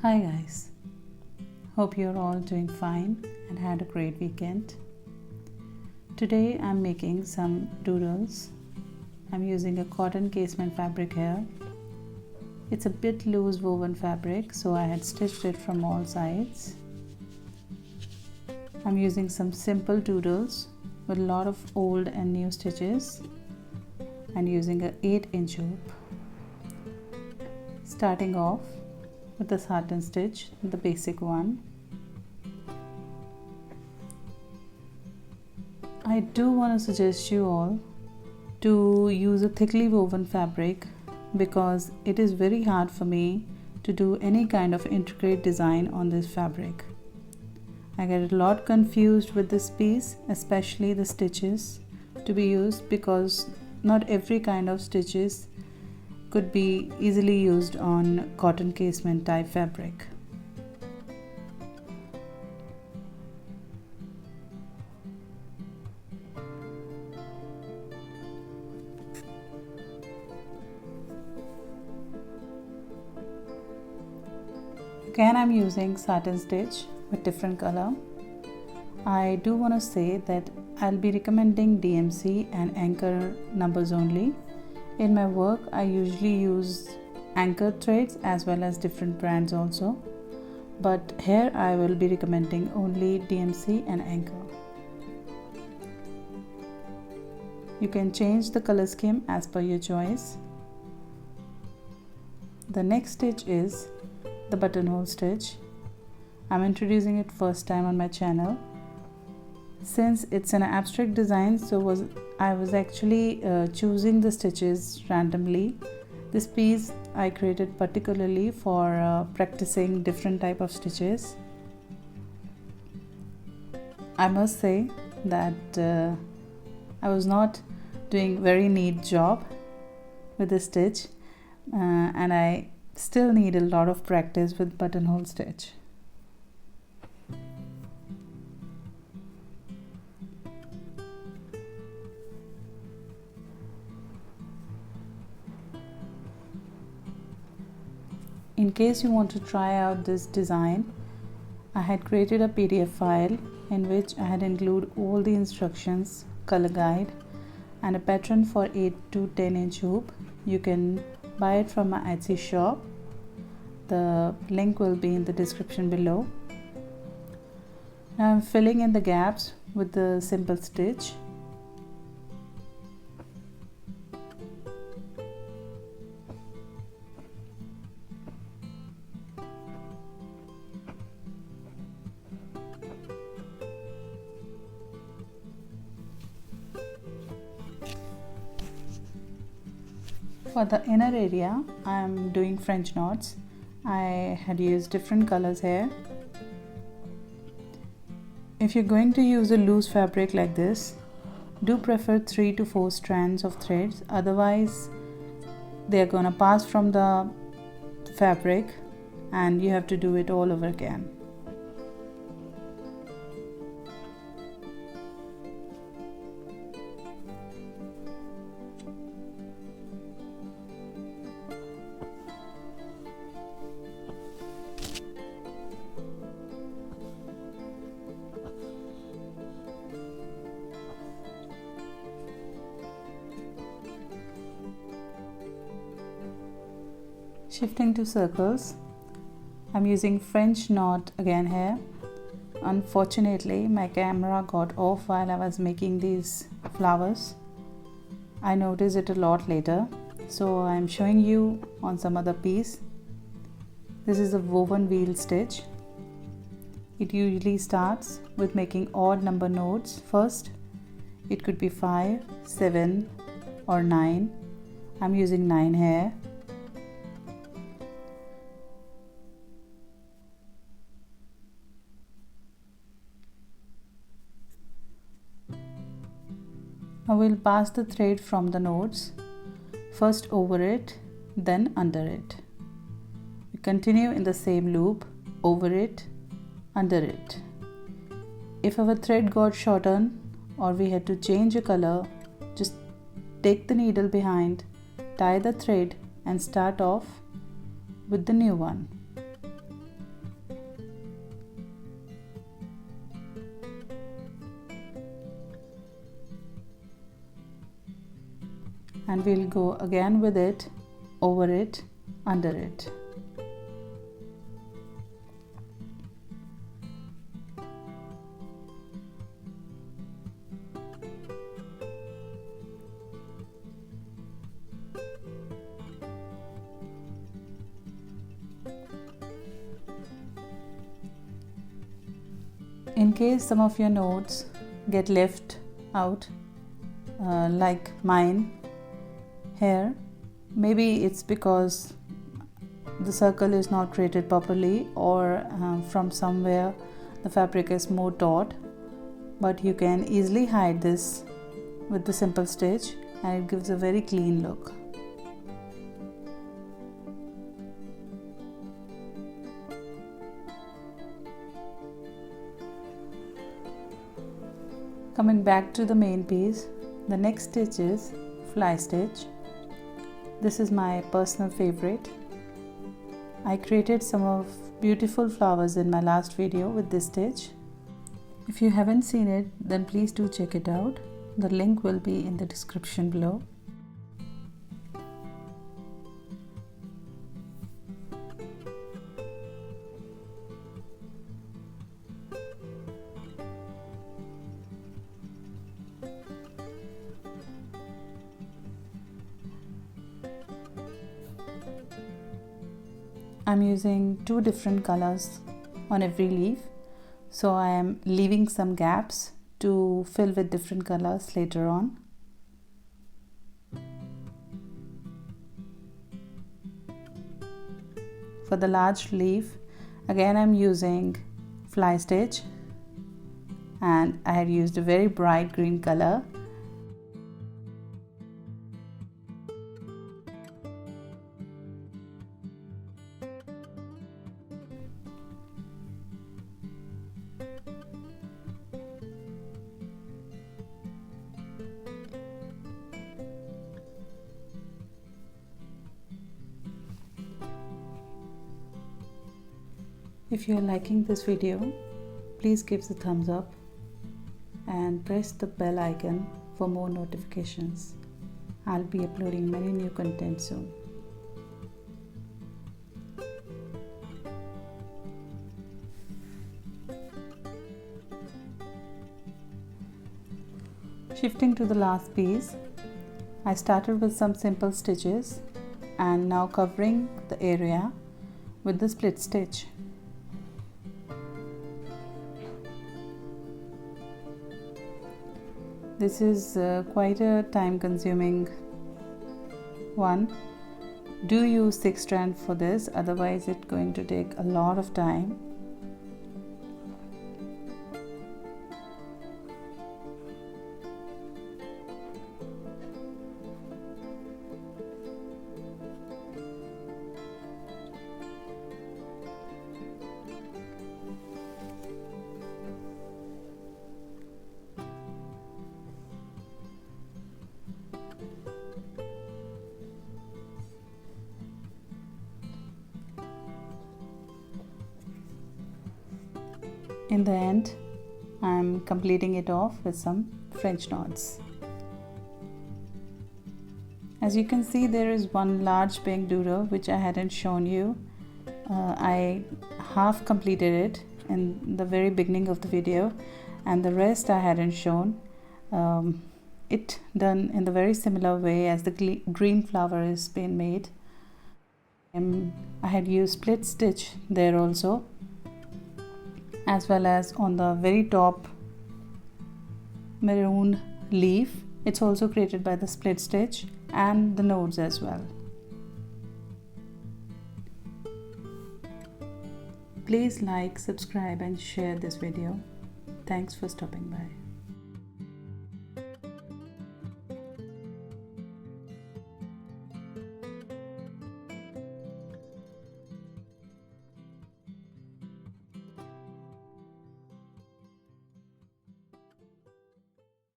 Hi guys, hope you're all doing fine and had a great weekend. Today I'm making some doodles. I'm using a cotton casement fabric here. It's a bit loose woven fabric, so I had stitched it from all sides. I'm using some simple doodles with a lot of old and new stitches and using an 8-inch hoop. Starting off with the satin stitch, the basic one. I do want to suggest you all to use a thickly woven fabric because it is very hard for me to do any kind of intricate design on this fabric. I get a lot confused with this piece, especially the stitches to be used, because not every kind of stitches could be easily used on cotton casement type fabric. Again, I'm using satin stitch with different color. I do want to say that I'll be recommending DMC and anchor numbers only. In my work, I usually use anchor threads as well as different brands also. But here I will be recommending only DMC and anchor. You can change the color scheme as per your choice. The next stitch is the buttonhole stitch. I'm introducing it first time on my channel. Since it's an abstract design, I was actually choosing the stitches randomly. This piece I created particularly for practicing different type of stitches. I must say that I was not doing very neat job with the stitch and I still need a lot of practice with buttonhole stitch. In case you want to try out this design, I had created a PDF file in which I had included all the instructions, color guide and a pattern for 8 to 10-inch hoop. You can buy it from my Etsy shop. The link will be in the description below. Now I'm filling in the gaps with the simple stitch. For the inner area, I am doing French knots. I had used different colors here. If you're going to use a loose fabric like this, do prefer 3 to 4 strands of threads, otherwise they are gonna pass from the fabric and you have to do it all over again. Shifting to circles, I'm using French knot again here. Unfortunately, my camera got off while I was making these flowers. I noticed it a lot later, so I'm showing you on some other piece. This is a woven wheel stitch. It usually starts with making odd number nodes first. It could be 5, 7 or 9. I'm using 9 here. Now we'll pass the thread from the nodes, first over it, then under it. We continue in the same loop, over it, under it. If our thread got shortened or we had to change a color, just take the needle behind, tie the thread and start off with the new one. and we'll go again with it, over it, under it. In case some of your nodes get left out, like mine here, maybe it's because the circle is not created properly, or from somewhere the fabric is more taut, but you can easily hide this with the simple stitch and it gives a very clean look. Coming back to the main piece, the next stitch is fly stitch. This is my personal favorite. I created some of beautiful flowers in my last video with this stitch. If you haven't seen it, then please do check it out. The link will be in the description below. I'm using 2 different colors on every leaf, so I am leaving some gaps to fill with different colors later on. For the large leaf, again I'm using fly stitch, and I have used a very bright green color. If you are liking this video, please give the thumbs up and press the bell icon for more notifications. I'll be uploading many new content soon. Shifting to the last piece, I started with some simple stitches and now covering the area with the split stitch. This is quite a time consuming one. Do use 6 strands for this, otherwise it's going to take a lot of time. In the end, I'm completing it off with some French knots. As you can see, there is one large pink doodle which I hadn't shown you. I half completed it in the very beginning of the video, and the rest I hadn't shown. It done in the very similar way as the green flower is being made. I had used split stitch there also, as well as on the very top maroon leaf. It's also created by the split stitch and the nodes as well. Please like, subscribe and share this video. Thanks for stopping by.